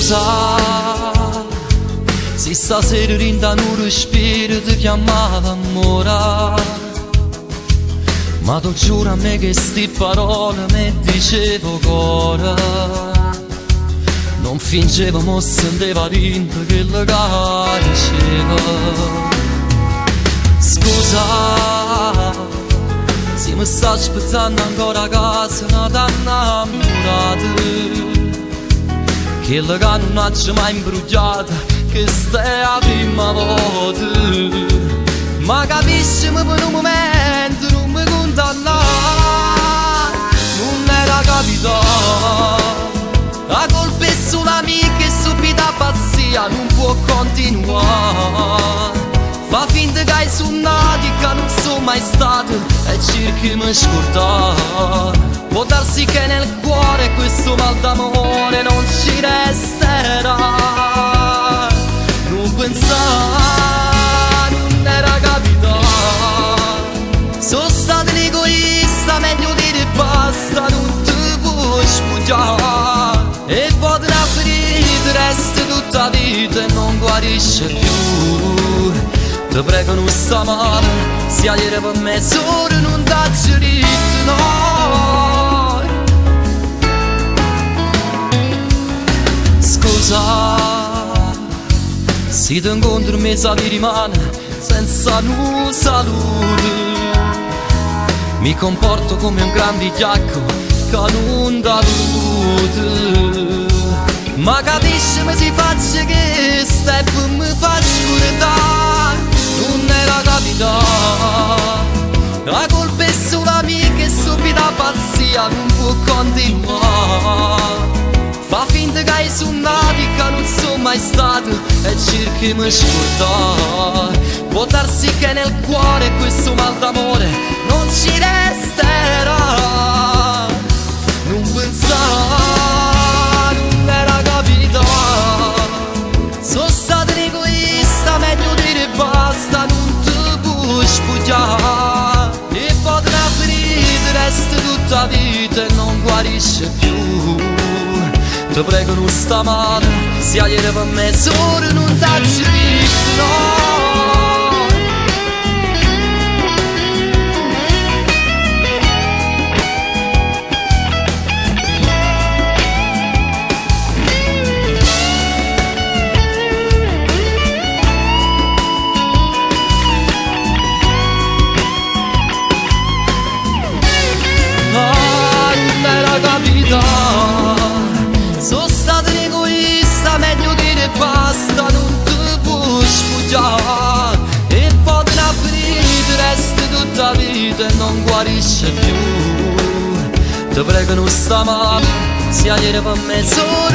Scusa se stasera rinda un respiro ti chiamava amore, ma tu giuro a me che sti parole mi dicevo cuore, non fingevo mo senteva dentro quello che diceva. Scusa se mi sta aspettando ancora a casa una donna innamorata, quello che non ha mai imbrugliato, che stai a prima volta. Ma capisci per un momento, non mi condannare, non era capitato. La colpa è solo mia che subita pazzia non può continuare. Fa finta che hai suonato che non sono mai stato e cerchi di mi scordare. Può darsi che nel cuore questo mal d'amore non ci resterà. Non pensare, non era capitato. Sono stato un egoista, meglio dire basta, non ti puoi sfoggiare. E poi una ferita resta tutta la vita e non guarisce più. Ti prego non sta male, se ieri per mezz'ora non dà diritto, no. Scusa, se ti incontro in mezzo di rimane senza un saluto, mi comporto come un gran vigliacco che non dà lute. Ma capisci mi si faccia che step mi fa scordare. Non era capitato. La colpa è solo mia che subita pazzia non può continuare. Fa finta che hai suonato che non sono mai stato e cerchi di mi scordare. Può darsi che nel cuore questo mal d'amore non ci resterà. Non pensare, non era capitato. Sono stato un egoista, meglio dire basta, non ti puoi sfoggiare. E poi una ferita resta tutta la vita e non guarisce più. Ti prego non sta male, se ieri per mezz'ora non dà diritto, no. Non era capitato. Sono stato un egoista, meglio dire basta, non ti puoi sfoggiare. E poi una ferita resta tutta la vita e non guarisce più. Ti prego non sta male, se ieri per mezz'ora